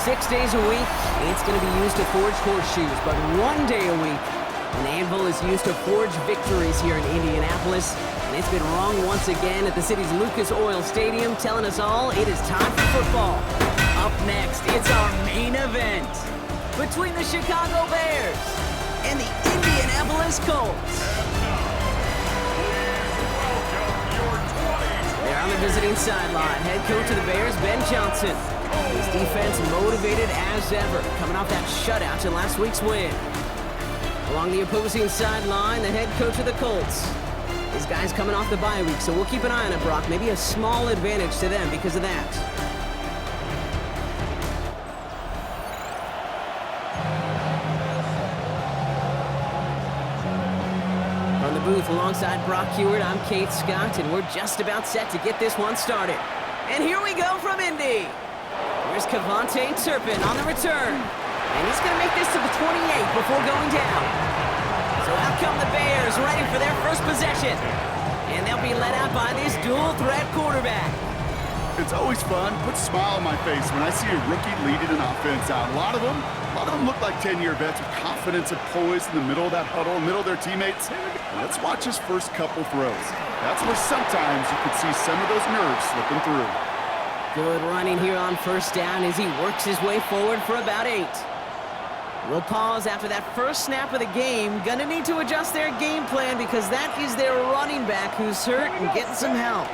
6 days a week, it's going to be used to forge horseshoes, but 1 day a week, an anvil is used to forge victories here in Indianapolis. And it's been wrong once again at the city's Lucas Oil Stadium, telling us all it is time for football. Up next, it's our main event between the Chicago Bears and the Indianapolis Colts. They're on the visiting sideline. Head coach of the Bears, Ben Johnson. His defense motivated as ever, coming off that shutout in last week's win. Along the opposing sideline, the head coach of the Colts. His guys coming off the bye week, so we'll keep an eye on it, Brock. Maybe a small advantage to them because of that. From the booth alongside Brock Heward, I'm Kate Scott, and we're just about set to get this one started. And here we go from Indy. Here's Kevontae Turpin on the return. And he's going to make this to the 28 before going down. So out come the Bears, ready for their first possession. And they'll be led out by this dual-threat quarterback. It's always fun, puts a smile on my face when I see a rookie leading an offense out. A lot of them look like 10-year vets with confidence and poise in the middle of that huddle, middle of their teammates. Let's watch his first couple throws. That's where sometimes you could see some of those nerves slipping through. Good running here on first down as he works his way forward for about 8. We'll pause after that first snap of the game. Gonna need to adjust their game plan because that is their running back who's hurt and getting some help.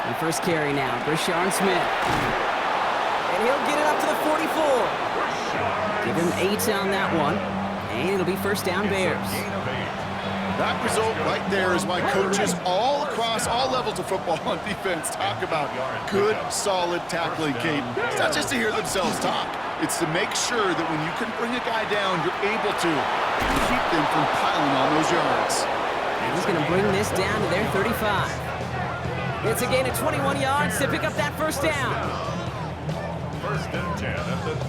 And first carry now, Brashard Smith. And he'll get it up to the 44. Give him 8 on that one. And it'll be first down Bears. That result right there is why coaches all across all levels of football and defense talk about good, solid tackling, Kate. It's not just to hear themselves talk. It's to make sure that when you can bring a guy down, you're able to keep them from piling on those yards. And he's going to bring this down to their 35. It's a gain of 21 yards to pick up that first down.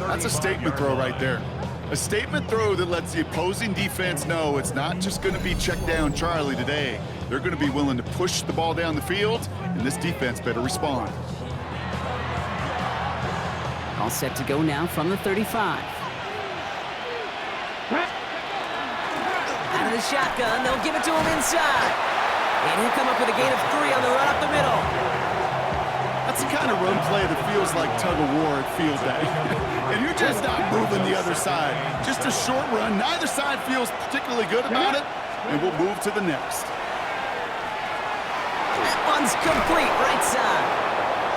That's a statement throw right there. A statement throw that lets the opposing defense know it's not just going to be check down Charlie today. They're going to be willing to push the ball down the field, and this defense better respond. All set to go now from the 35. Out of the shotgun, they'll give it to him inside. And he'll come up with a gain of 3 on the run up the middle. That's the kind of run play that feels like tug-of-war at field day. And you're just not moving the other side. Just a short run. Neither side feels particularly good about it. And we'll move to the next. That one's complete right side.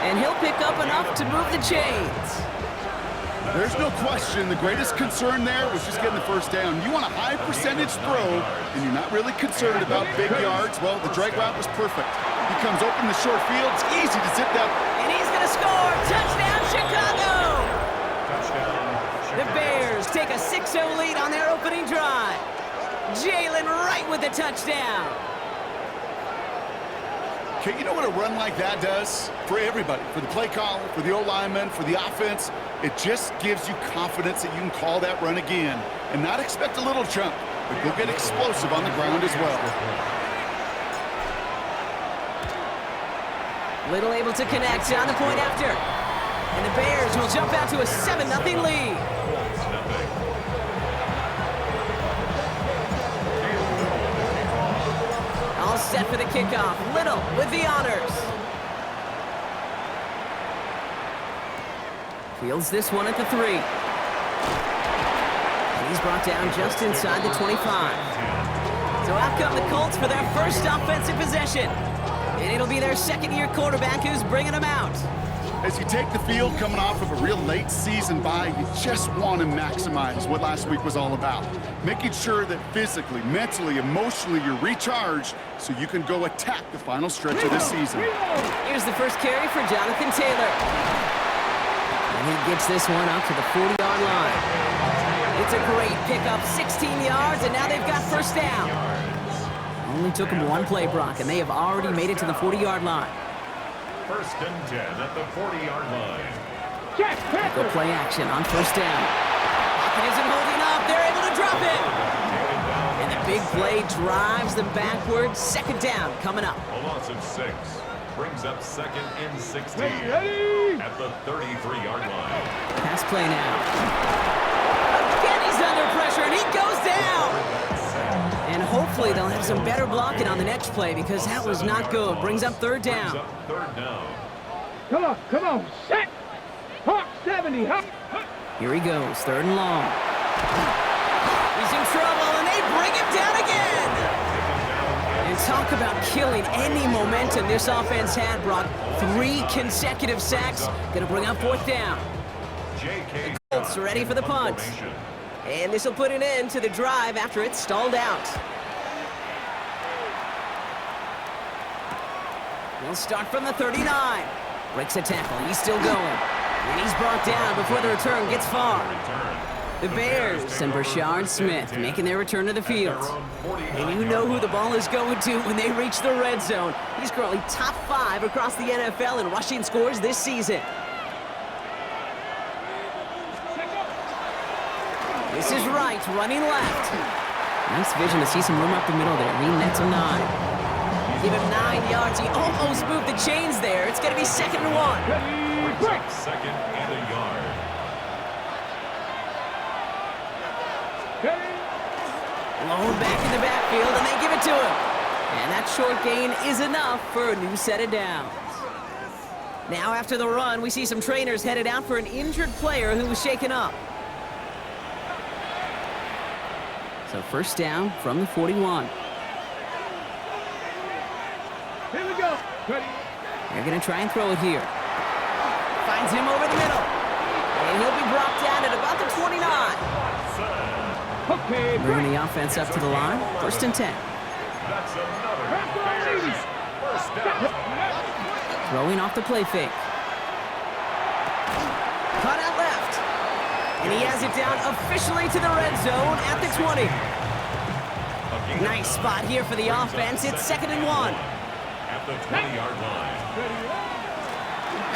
And he'll pick up enough to move the chains. There's no question the greatest concern there was just getting the first down. You want a high percentage throw, and you're not really concerned about big yards. Well, the drag route was perfect. He comes open the short field. It's easy to zip that. And he's going to score. Touchdown, Chicago! The Bears take a 6-0 lead on their opening drive. Jalen Wright with the touchdown. Okay, you know what a run like that does? For everybody, for the play caller, for the O-lineman, for the offense, it just gives you confidence that you can call that run again and not expect a little chunk, but go get explosive on the ground as well. Little able to connect on the point after. And the Bears will jump out to a 7-0 lead. All set for the kickoff. Little with the honors. Fields this one at the 3. And he's brought down just inside the 25. So out come the Colts for their first offensive possession. And it'll be their second-year quarterback who's bringing them out. As you take the field coming off of a real late season bye, you just want to maximize what last week was all about. Making sure that physically, mentally, emotionally, you're recharged so you can go attack the final stretch of this season. Here's the first carry for Jonathan Taylor. And he gets this one up to the 40-yard line. It's a great pickup, 16 yards, and now they've got first down. Only took them one play, Brock, and they have already made it to the 40-yard line. First and 10 at the 40-yard line. Go play action on first down. Pocket isn't holding up. They're able to drop it. And the big play drives them backwards. Second down coming up. A loss of 6. brings up 2nd and 16 at the 33-yard line. Pass play now. Again, he's under pressure, and he goes down. And hopefully they'll have some better blocking on the next play because that was not good. Brings up 3rd down. Come on, set. Hawk 70, hop. Here he goes, 3rd and long. He's in trouble, and they bring him down again. And talk about killing any momentum this offense had, Brock. 3 consecutive sacks. Going to bring up 4th down. The Colts are ready for the punt. And this will put an end to the drive after it's stalled out. We'll start from the 39. Breaks a tackle. He's still going. And he's brought down before the return gets far. The Bears and Brashard Smith making their return to the field. And you know who the ball is going to when they reach the red zone. He's currently top 5 across the NFL in rushing scores this season. This is Wright running left. Nice vision to see some room up the middle there. He nets him 9. Give him 9 yards. He almost moved the chains there. It's going to be 2nd and 1. 2nd and a yard. Blown back in the backfield, and they give it to him. And that short gain is enough for a new set of downs. Now after the run, we see some trainers headed out for an injured player who was shaken up. So 1st down from the 41. Here we go. They're going to try and throw it here. Finds him over the middle. And he'll be brought down at about the 29. Okay, Bringing the offense up to the line. 1st and 10. That's another Bears 1st down. Throwing off the play fake. Cut out left. And he has it down officially to the red zone at the 20. Nice spot here for the offense. It's 2nd and 1. At the 20-yard line.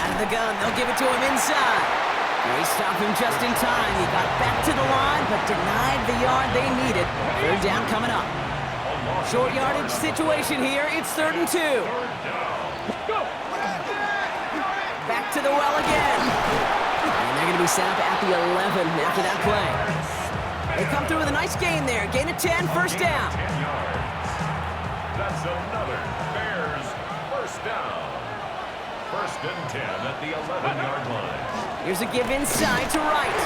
Out of the gun, they'll give it to him inside. They stop him just in time. He got back to the line, but denied the yard they needed. 3rd down coming up. Short yardage situation here. It's 3rd and 2. Back to the well again. And they're going to be set up at the 11 after that play. They come through with a nice gain there. Gain of 10, 1st down. 10 yards. That's another Bears 1st down. 1st and 10 at the 11-yard line. Here's a give inside to Wright.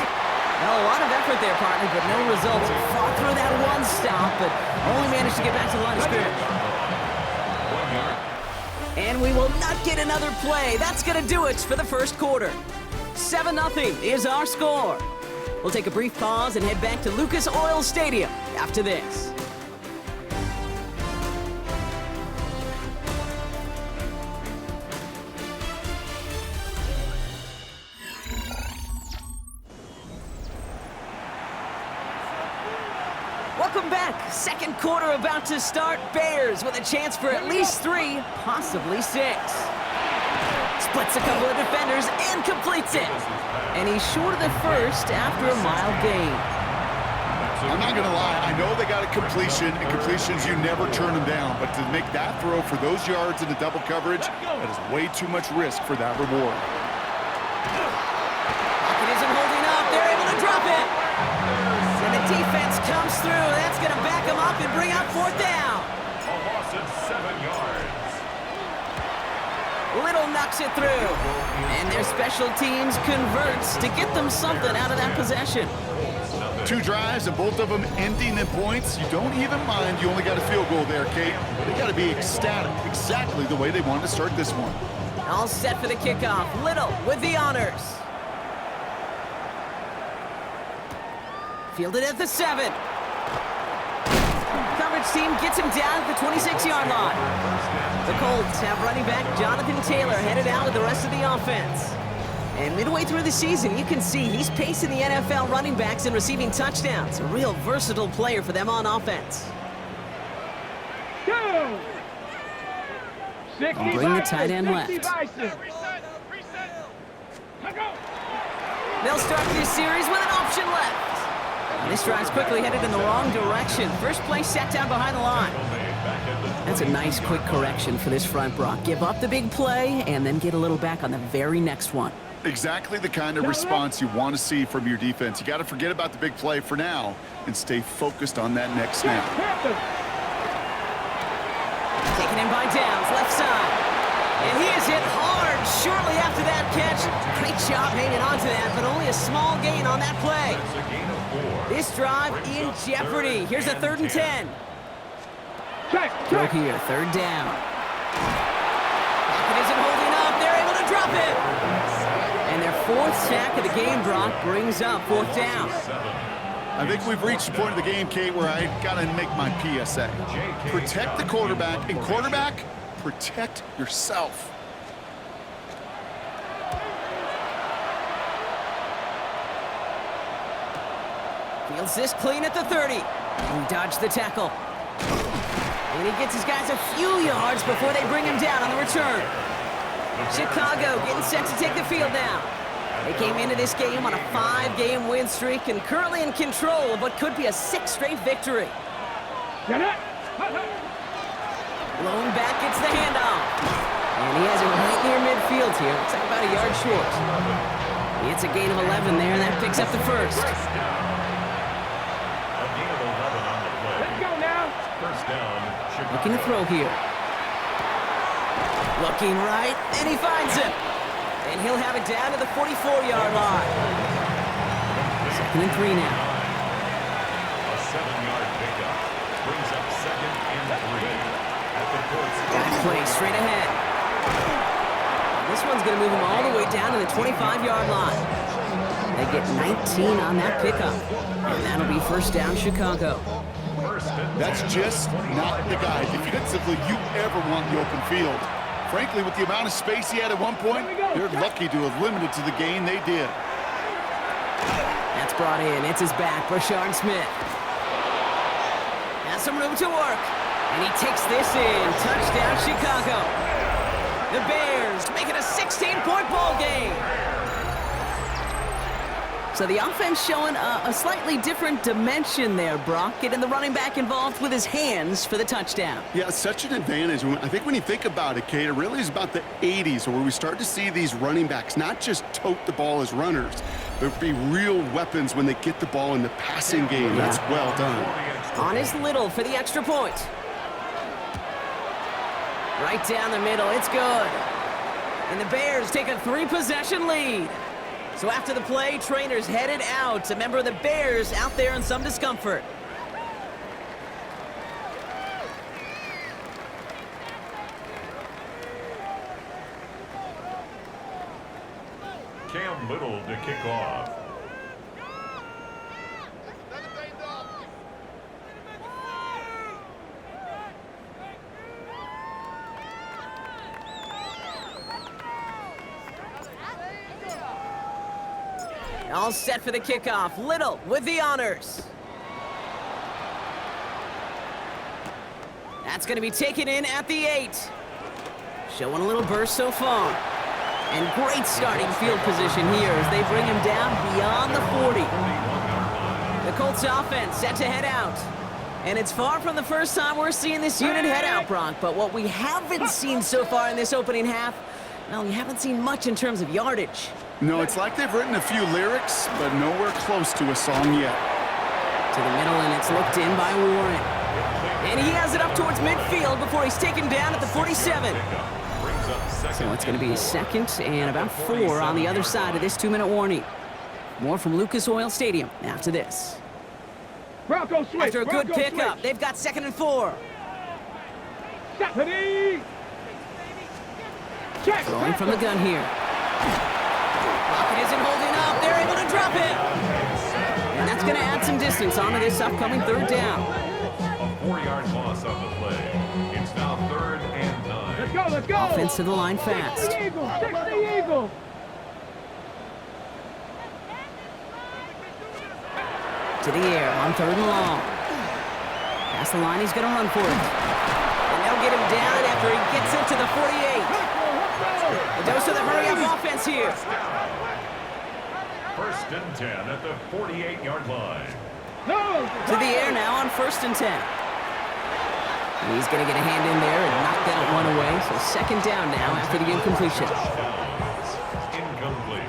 Well, a lot of effort there, partner, but no results. Fought through that one stop, but only managed to get back to the line of scrimmage. 1 yard. And we will not get another play. That's going to do it for the 1st quarter. 7-0 is our score. We'll take a brief pause and head back to Lucas Oil Stadium after this. Welcome back. 2nd quarter about to start. Bears with a chance for at least 3, possibly 6. Splits a couple of defenders and completes it. And he's short of the 1st after a mild gain. I'm not going to lie. I know they got a completion, and completions, you never turn them down. But to make that throw for those yards in the double coverage, that is way too much risk for that reward. Pocket isn't holding up. They're able to drop it. And the defense comes through. That's going to back them up and bring up 4th down. A loss of 7 yards. Little knocks it through. And their special teams converts to get them something out of that possession. 2 drives, and both of them ending in points. You don't even mind. You only got a field goal there, Kate. They got to be ecstatic, exactly the way they wanted to start this one. All set for the kickoff. Little with the honors. Fielded at the 7. Coverage team gets him down at the 26-yard line. The Colts have running back Jonathan Taylor headed out with the rest of the offense. And midway through the season, you can see he's pacing the NFL running backs and receiving touchdowns. A real versatile player for them on offense. Go! And bring the tight end left. They'll start this series with an option left. This drive's quickly headed in the wrong direction. First play set down behind the line. That's a nice quick correction for this front, Brock. Give up the big play and then get a little back on the very next one. Exactly the kind of response you want to see from your defense. You got to forget about the big play for now and stay focused on that next snap. Taken in by Downs, left side. And he is hit hard shortly after that catch. Great job hanging on to that, but only a small gain on that play. This drive in jeopardy. Here's a 3rd and 10. Throw here, 3rd down. It isn't holding up. They're able to drop it. And their 4th sack of the game, Brock, brings up 4th down. I think we've reached the point of the game, Kate, where I got to make my PSA. Protect the quarterback, and quarterback, protect yourself. Fields this clean at the 30. And he dodged the tackle. And he gets his guys a few yards before they bring him down on the return. Chicago getting set to take the field now. They came into this game on a 5-game win streak and currently in control of what could be a 6th straight victory. Lone back gets the handoff. And he has it right near midfield here. Looks like about a yard short. It's a gain of 11 there, and that picks up the first. Looking to throw here. Looking right, and he finds him. And he'll have it down to the 44-yard line. 2nd and 3 now. A 7-yard pickup brings up 2nd and 3 at the Colts. Got play straight ahead. This one's going to move him all the way down to the 25-yard line. They get 19 on that pickup. And that'll be 1st down, Chicago. That's just not the guy defensively you ever want in the open field. Frankly, with the amount of space he had at one point, they're lucky to have limited to the gain they did. That's brought in. It's his back, Brashard Smith. Has some room to work. And he takes this in. Touchdown, Chicago. The Bears make it a 16-point ball game. So the offense showing a slightly different dimension there, Brock. Getting the running back involved with his hands for the touchdown. Yeah, such an advantage. I think when you think about it, Kate, it really is about the 80s where we start to see these running backs not just tote the ball as runners, but be real weapons when they get the ball in the passing game. Yeah. That's well done. On his Little for the extra point. Right down the middle. It's good. And the Bears take a 3-possession lead. So after the play, trainers headed out. A member of the Bears out there in some discomfort. Cam Little to kick off. All set for the kickoff. Little with the honors. That's going to be taken in at the 8. Showing a little burst so far. And great starting field position here as they bring him down beyond the 40. The Colts offense set to head out. And it's far from the first time we're seeing this unit head out, Bronk. But what we haven't seen so far in this opening half, well, we haven't seen much in terms of yardage. No, it's like they've written a few lyrics, but nowhere close to a song yet. To the middle, and it's looked in by Warren. And he has it up towards midfield before he's taken down at the 47. So it's going to be a 2nd and about 4 on the other side of this 2-minute warning. More from Lucas Oil Stadium after this. Bronco switch. After a good pickup, they've got 2nd and 4. Throwing from the gun here. Pocket isn't holding up. They're able to drop it. And that's going to add some distance onto this upcoming 3rd down. A 4-yard loss on the play. It's now 3rd and 9. Let's go, let's go. Offense to the line fast. Check the Eagle. To the air on 3rd and long. Past the line, he's going to run for it. And they'll get him down after he gets into the 48. The dose of the hurry-up offense here. 1st and 10 at the 48-yard line. No, To the air now on 1st and 10. He's going to get a hand in there and knock that one away. So 2nd down now after the incompletion. Incomplete.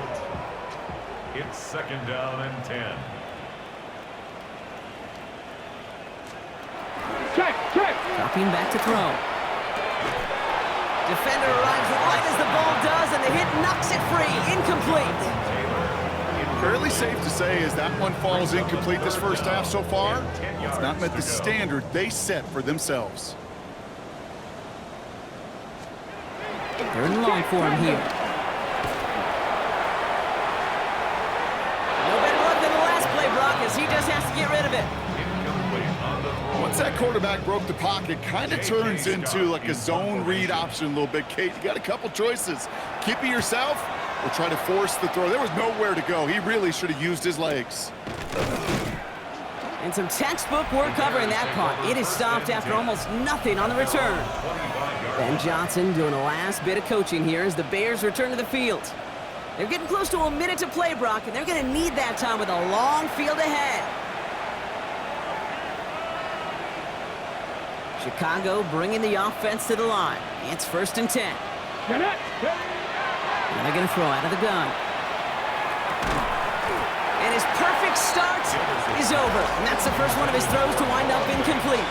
It's 2nd down and 10. Check. Dropping back to throw. Defender arrives right as the ball does, and the hit knocks it free. Incomplete. Fairly safe to say as that one falls incomplete this first half so far, it's not met the standard they set for themselves. 3rd and long for him here. No better luck than the last play, Brock, as he just has to get rid of it. Once that quarterback broke the pocket, kind of turns into like a zone read option a little bit. Kate, you got a couple choices. Keep it yourself or try to force the throw. There was nowhere to go. He really should have used his legs. And some textbook work covering that punt. It is stopped after almost nothing on the return. Ben Johnson doing the last bit of coaching here as the Bears return to the field. They're getting close to a minute to play, Brock, and they're going to need that time with a long field ahead. Chicago bringing the offense to the line. It's 1st and 10. And they're going to throw out of the gun. And his perfect start is over. And that's the first one of his throws to wind up incomplete.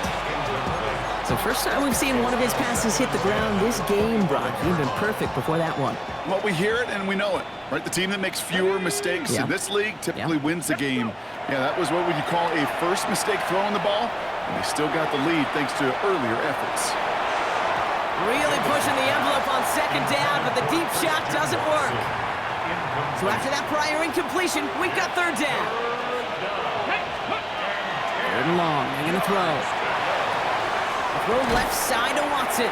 So first time we've seen one of his passes hit the ground this game, Brock. He'd been perfect before that one. Well, we hear it and we know it, right? The team that makes fewer mistakes in this league typically wins the game. Yeah, that was what would you call a first mistake throwing the ball. And they still got the lead thanks to earlier efforts. Really pushing the envelope on 2nd down, but the deep shot doesn't work. So after that prior incompletion, we've got 3rd down. 3rd and long. They're going to throw. Throw left side to Watson.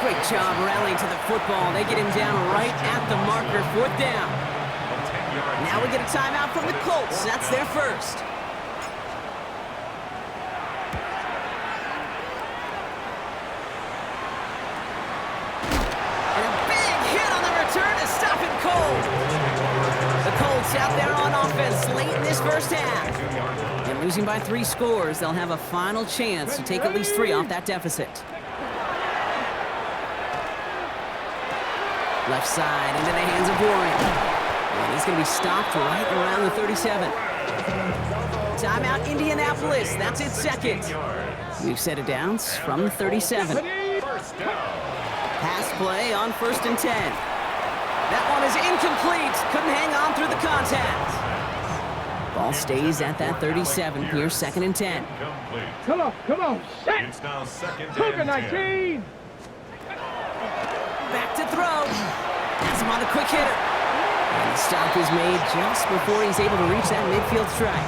Great job rallying to the football. They get him down right at the marker. 4th down. Now we get a timeout from the Colts. That's their first. And a big hit on the return to stop it cold. The Colts out there on offense late in this first half. And losing by 3 scores, they'll have a final chance to take at least 3 off that deficit. Left side into the hands of Warren. And he's going to be stopped right around the 37. Timeout Indianapolis. That's its 2nd. We've set it down from the 37. Pass play on 1st and 10. That one is incomplete. Couldn't hang on through the contact. Ball stays at that 37 here, 2nd and 10. Come on, set. It's now 2nd Took a and 10. 19. Back to throw. Has him on the quick hitter. And the stop is made just before he's able to reach that midfield strike.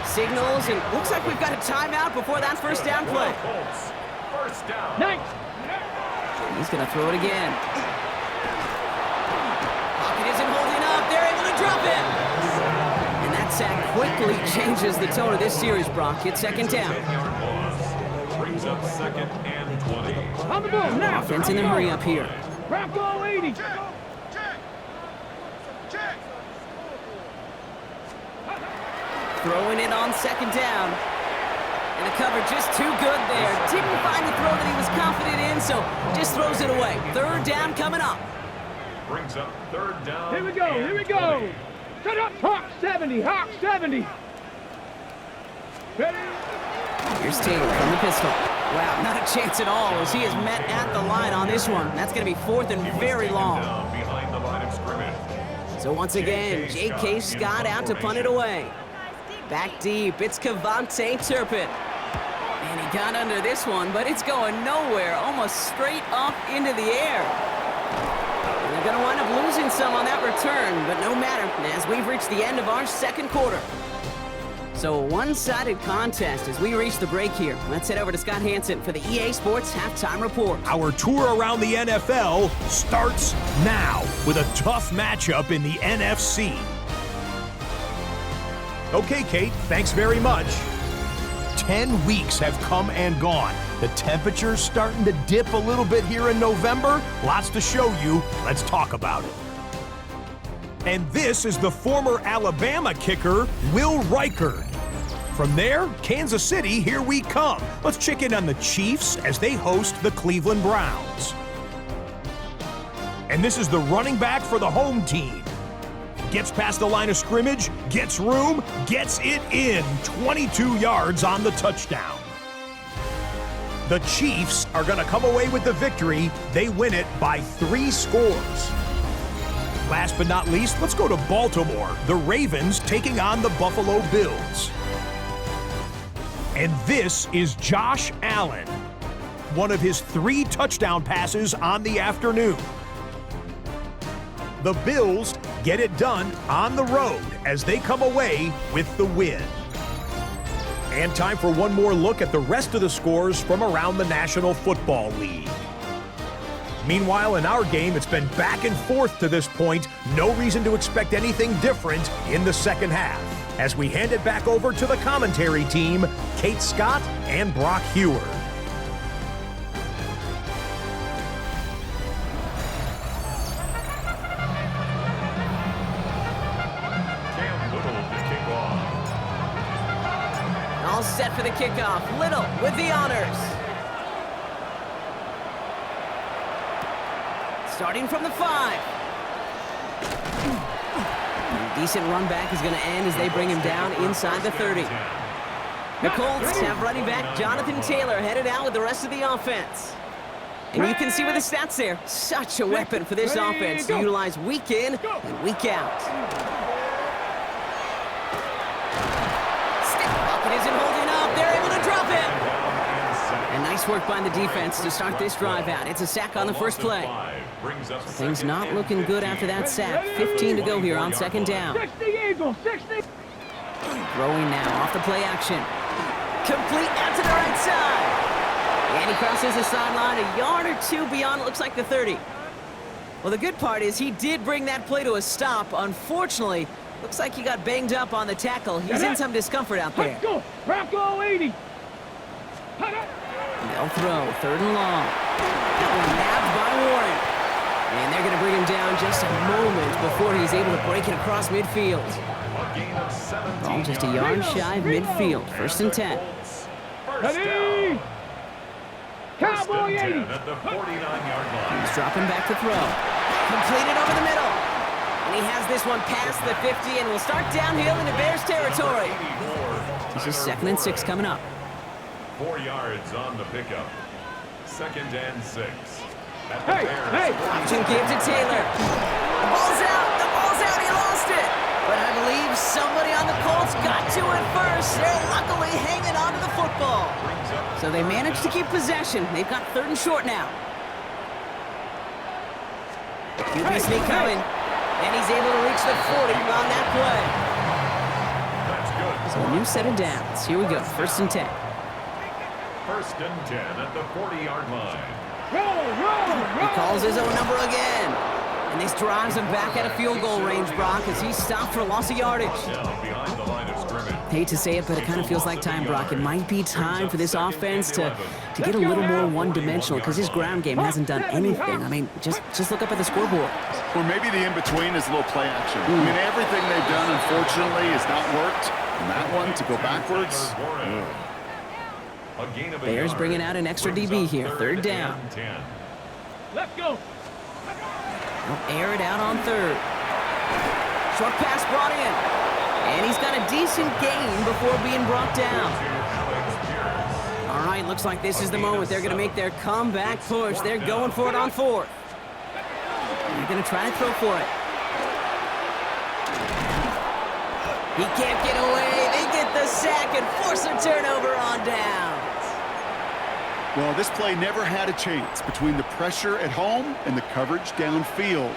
Signals, and looks like we've got a timeout before that 1st down play. Colts, 1st down. Nice. He's going to throw it again. Pocket isn't holding up. They're able to drop it. And that sack quickly changes the tone of this series, Brock. It's 2nd down. Brings up 2nd and 20. On the ball now. Offense in a hurry up here. Bronco 80. Throwing it on 2nd down. And the cover just too good there. Didn't find the throw that he was confident in, so just throws it away. 3rd down coming up. Brings up 3rd down. Here we go. Shut up. Hawk 70. Ready? Here's Taylor from the pistol. Wow, not a chance at all as he is met at the line on this one. That's going to be 4th and very long. Behind the line of scrimmage. So once again, J.K. Scott out to punt it away. Back deep, it's Kavontae Turpin. And he got under this one, but it's going nowhere, almost straight up into the air. And they're going to wind up losing some on that return, but no matter, as we've reached the end of our 2nd quarter. So a one-sided contest as we reach the break here. Let's head over to Scott Hansen for the EA Sports Halftime Report. Our tour around the NFL starts now with a tough matchup in the NFC. Okay, Kate, thanks very much. 10 weeks have come and gone. The temperature's starting to dip a little bit here in November. Lots to show you. Let's talk about it. And this is the former Alabama kicker, Will Reichard. From there, Kansas City, here we come. Let's check in on the Chiefs as they host the Cleveland Browns. And this is the running back for the home team. Gets past the line of scrimmage, gets room, gets it in. 22 yards on the touchdown. The Chiefs are going to come away with the victory. They win it by 3 scores. Last but not least, let's go to Baltimore. The Ravens taking on the Buffalo Bills. And this is Josh Allen. One of his 3 touchdown passes on the afternoon. The Bills get it done on the road as they come away with the win. And time for one more look at the rest of the scores from around the National Football League. Meanwhile, in our game, it's been back and forth to this point. No reason to expect anything different in the second half. As we hand it back over to the commentary team, Kate Scott and Brock Heward. All set for the kickoff. Little with the honors. Starting from the 5. Decent run back is going to end as they bring him down inside the 30. The Colts have running back Jonathan Taylor headed out with the rest of the offense. And you can see with the stats there, such a weapon for this offense to utilize week in and week out. Stick bucket isn't holding up. They're able to drop it. And nice work by the defense to start this drive out. It's a sack on the first play. So things not looking good after that sack. 15 to go here on second down. 60 Eagles, 60. Throwing now off the play action. Complete out to the right side. And he crosses the sideline a yard or 2 beyond, it looks like the 30. Well, the good part is he did bring that play to a stop. Unfortunately, looks like he got banged up on the tackle. He's in some discomfort out there. Let's go. Bronco 80. They'll throw, 3rd and long. That one nabbed by Warren. And they're going to bring him down just a moment before he's able to break it across midfield. Ball just a yard shy of midfield. 1st and 10. Ready? Cowboy 80. At the 49-yard line. He's dropping back to throw. Completed over the middle. And he has this one past the 50 and will start downhill into Bears territory. This is 2nd and 6 coming up. 4 yards on the pickup. 2nd and 6. Hey, hey. Option give to Taylor. The ball's out. The ball's out. He lost it. But I believe somebody on the Colts got to it first. They're luckily hanging on to the football. So they managed to keep possession. They've got 3rd and short now. QB sneak coming. And he's able to reach the 40 on that play. That's good. So a new set of downs. Here we go. 1st and 10. 1st and 10 at the 40-yard line. He calls his own number again. And this drives him back out of field goal range, Brock, as he's stopped for loss of yardage. Now behind the line of scrimmage. Hate to say it, but it kind of feels like time, Brock. It might be time for this offense to get a little more one-dimensional because his ground game hasn't done anything. I mean, just look up at the scoreboard. Or maybe the in-between is a little play action. I mean, everything they've done, unfortunately, has not worked. And that one, to go backwards, Bears bringing out an extra DB here. 3rd down. Let's go. They'll air it out on 3rd. Short pass brought in. And he's got a decent gain before being brought down. All right, looks like this is the moment. They're going to make their comeback push. They're going for it on 4th. They're going to try to throw for it. He can't get away. They get the sack and force a turnover on downs. well, this play never had a chance between the pressure at home and the coverage downfield.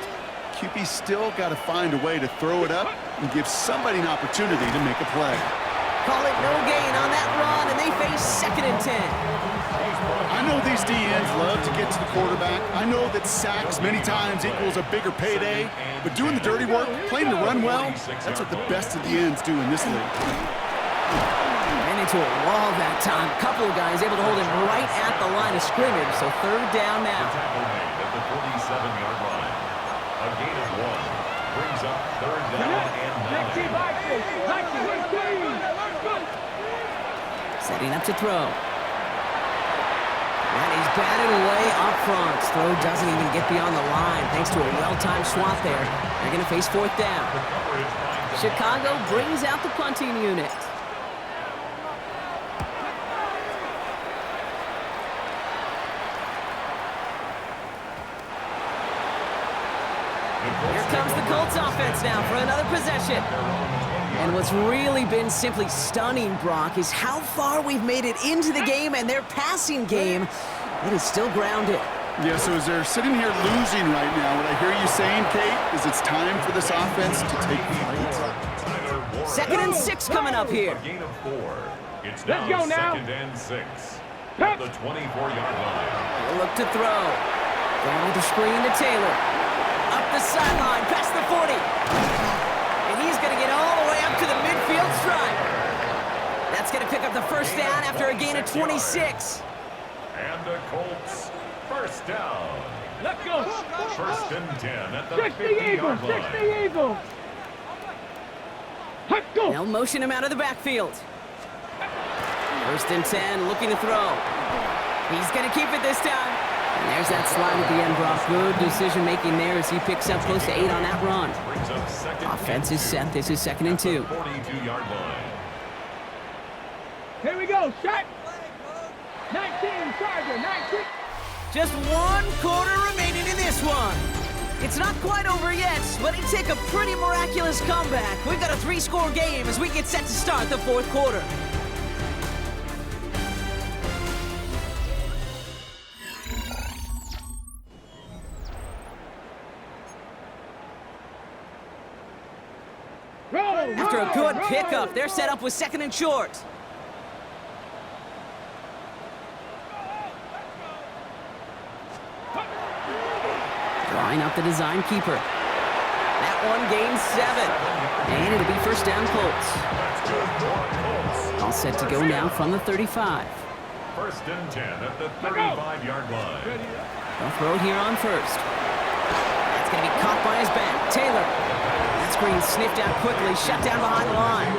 QB still got to find a way to throw it up and give somebody an opportunity to make a play. Call it no gain on that run, and they face 2nd and 10. I know these DNs love to get to the quarterback. I know that sacks many times equals a bigger payday, but doing the dirty work, playing to run well, that's what the best of the ends do in this league. Ran into a wall that time. Couple of guys able to hold him right at the line of scrimmage, so 3rd down now. Tackle made at the 47-yard line. A gain of 1 brings up 3rd down and 9. Setting up to throw. That is batted away up front. Throw doesn't even get beyond the line thanks to a well-timed swat there. They're going to face fourth down. Chicago brings out the punting unit. Here comes the Colts offense now for another possession. And what's really been simply stunning, Brock, is how far we've made it into the game, and their passing game, it is still grounded. Yeah, so as they're sitting here losing right now, what I hear you saying, Kate, is it's time for this offense to take flight. 2nd and 6 coming up here. Gain of 4. It's Let's go now. 2nd and 6 at the 24-yard line. They'll look to throw. Going with the screen to Taylor. Up the sideline, past the 40. And he's going to get all the way up to the midfield stripe. That's going to pick up the first down after a gain of 26. And the Colts, first down. Let's go. 1st and 10 at the 60 50-yard Eagles. 60 line. Eagles. Let's go. They'll motion him out of the backfield. 1st and 10, looking to throw. He's going to keep it this time. And there's that slide at the end, Brock. Good decision-making there as he picks up close to 8 on that run. Brings up 2nd Offense is set. This is 2nd and 2. 42-yard line. Here we go. Shot. 19, Charger. 19. Just 1 quarter remaining in this one. It's not quite over yet, but it'd take a pretty miraculous comeback. We've got a 3-score game as we get set to start the 4th quarter. After a good pickup, they're set up with 2nd and short. Drawing up the design keeper. That one gains 7. And it'll be first down Colts. All set to go now from the 35. 1st and 10 at the 35-yard line. They'll throw here on first. That's going to be caught by his back. Taylor. That screen sniffed out quickly, shut down behind the line.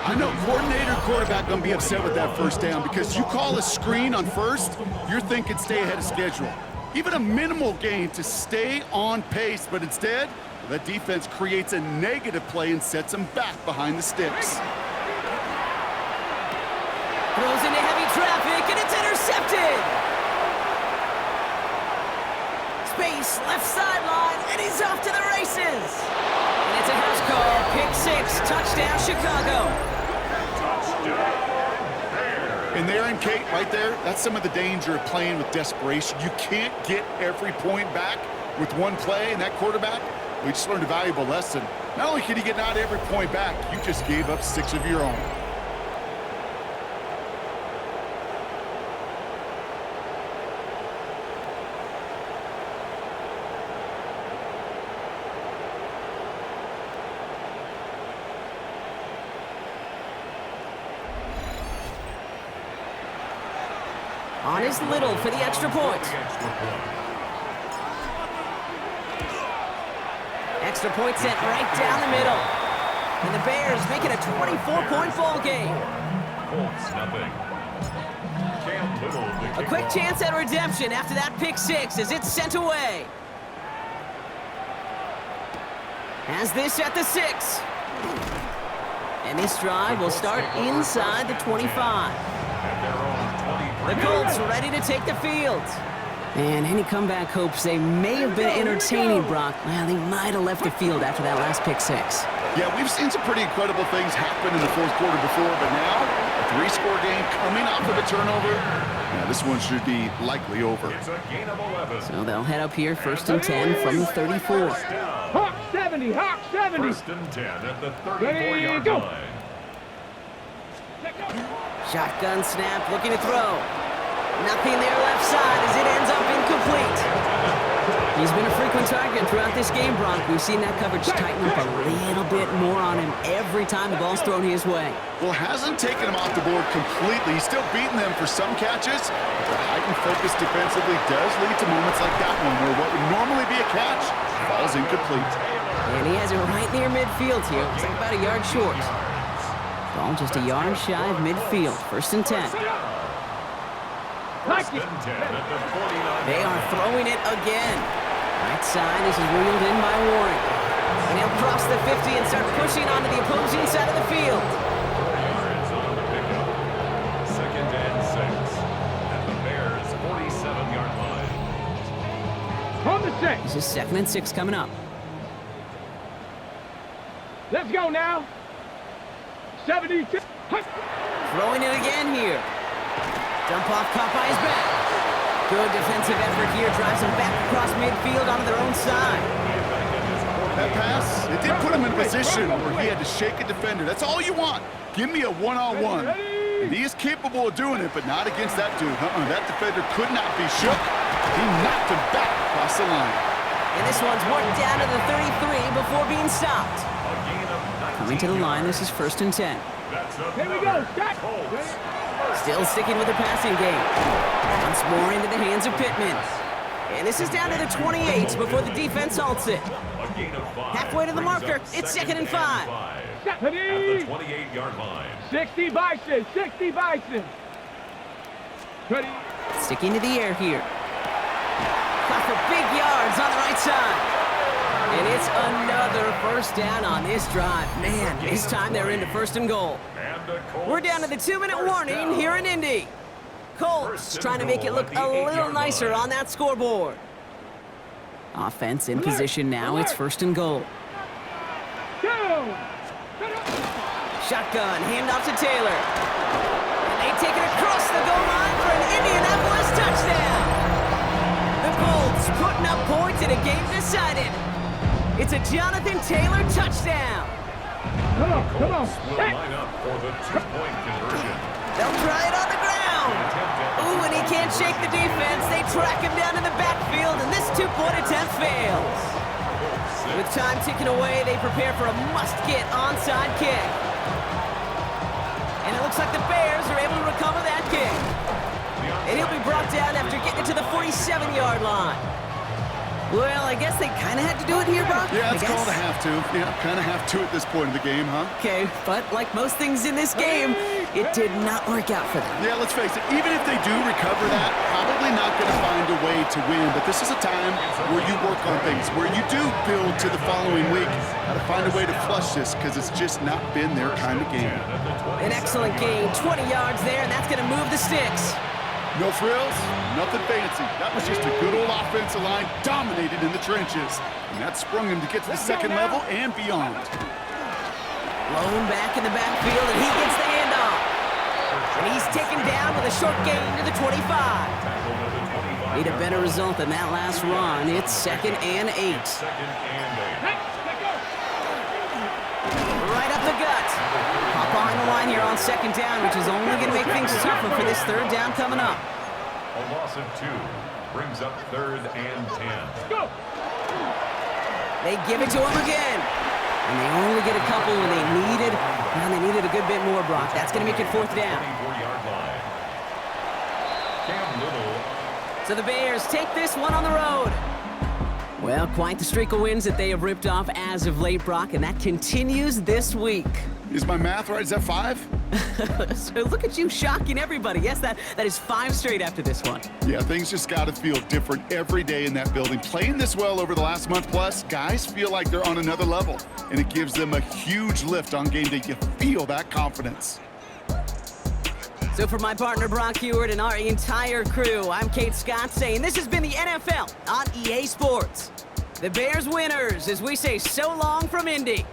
I know coordinator quarterback going to be upset with that first down because you call a screen on first, you're thinking stay ahead of schedule. Even a minimal gain to stay on pace, but instead, the defense creates a negative play and sets them back behind the sticks. Throws into heavy traffic, and it's intercepted. Space, left sideline, and he's off to the races. And it's a house call, pick 6, touchdown Chicago. And there in Kate, right there, that's some of the danger of playing with desperation. You can't get every point back with one play, and that quarterback, we just learned a valuable lesson. Not only can you get not every point back, you just gave up 6 of your own. On is Little for the extra point. Extra point sent right down the middle. And the Bears make it a 24-point ball game. Colts, nothing. Cam Little, A quick chance at redemption after that pick 6 as it's sent away. Has this at the 6. And this drive will start inside the 25. The Colts ready to take the field. And any comeback hopes they may have been entertaining, Brock. Well, they might have left the field after that last pick 6. Yeah, we've seen some pretty incredible things happen in the 4th quarter before, but now a 3-score game coming off of a turnover. Yeah, this one should be likely over. It's a gain of 11. So they'll head up here 1st and 10 from the 34. Hawk 70, Hawk 70. 1st and 10 at the 34-yard line. Shotgun snap, looking to throw. Nothing there left side as it ends up incomplete. He's been a frequent target throughout this game, Brock. We've seen that coverage tighten up a little bit more on him every time the ball's thrown his way. Well, hasn't taken him off the board completely. He's still beating them for some catches. But the heightened focus defensively does lead to moments like that one where what would normally be a catch falls incomplete. And he has it right near midfield here. It's like about a yard short. Ball just a yard shy of midfield. 1st and 10. First and 10 at the 49. They are throwing it again. Right side, this is reeled in by Warren. And he'll cross the 50 and start pushing onto the opposing side of the field. 4 yards on the pickup. 2nd and 6 at the Bears' 47-yard line. On the 6. This is 2nd and 6 coming up. Let's go now. 72. Throwing it again here. Dump off caught by his back. Good defensive effort here. Drives him back across midfield onto their own side. That pass, it did put him in a position where he had to shake a defender. That's all you want. Give me a one-on-one. And he is capable of doing it, but not against that dude. That defender could not be shook. He knocked him back across the line. And this one's worked down to the 33 before being stopped. A gain of 19 Coming to the line, this is 1st and 10. That's Here we go. Stop. Colts. Still sticking with the passing game. Once more into the hands of Pittman. And this is down to the 28 before the defense halts it. A gain of 5. Halfway to the brings marker. up It's 2nd and 5. At the 28-yard line. 60 Bison. 60 Bison. Ready? Sticking to the air here. Caught for big yards on the right side. And it's another 1st down on this drive. Man, this time they're into 1st and goal. And the Colts We're down to the 2-minute first warning down. here in Indy. Colts trying to make it look a little nicer on that scoreboard. Offense in position now. It's 1st and goal. Go. Shotgun, handoff to Taylor. And they take it across the goal line for an Indianapolis touchdown. The Colts putting up points in a game decided. It's a Jonathan Taylor touchdown. Come on. Come on. Will line up for the 2-point conversion. They'll try it on the ground. Ooh, and he can't shake the defense. They track him down in the backfield, and this 2-point attempt fails. With time ticking away, they prepare for a must-get onside kick. And it looks like the Bears are able to recover that kick. And he'll be brought down after getting it to the 47-yard line. Well, I guess they kind of had to do it here, Brock. Yeah, it's I guess. called a have to. Yeah, kind of have to at this point in the game, huh? Okay, but like most things in this game, it did not work out for them. Yeah, let's face it, even if they do recover that, probably not going to find a way to win. But this is a time where you work on things, where you do build to the following week. How to find a way to flush this, because it's just not been their kind of game. An excellent game, 20 yards there, and that's going to move the sticks. No frills, nothing fancy. That was just a good old offensive line dominated in the trenches. And that sprung him to get to the 2nd level and beyond. Blown back in the backfield, and he gets the handoff. And he's taken down with a short gain to the 25. Need a better result than that last run. It's 2nd and 8. Right up the gut. Hop behind the line here on 2nd down, which is only going to make things tougher for this 3rd down coming up. A loss of 2 brings up 3rd and 10. Go. They give it to him again. And they only get a couple when they needed a good bit more, Brock. That's going to make it 4th down. 24-yard line. Cam Little. So the Bears take this one on the road. Well, quite the streak of wins that they have ripped off as of late, Brock, and that continues this week. Is my math right? Is that 5? So look at you shocking everybody. Yes, that is 5 straight after this one. Yeah, things just got to feel different every day in that building. Playing this well over the last month plus, guys feel like they're on another level, and it gives them a huge lift on game day. You feel that confidence. So for my partner Brock Hewitt and our entire crew, I'm Kate Scott saying this has been the NFL on EA Sports. The Bears winners as we say so long from Indy.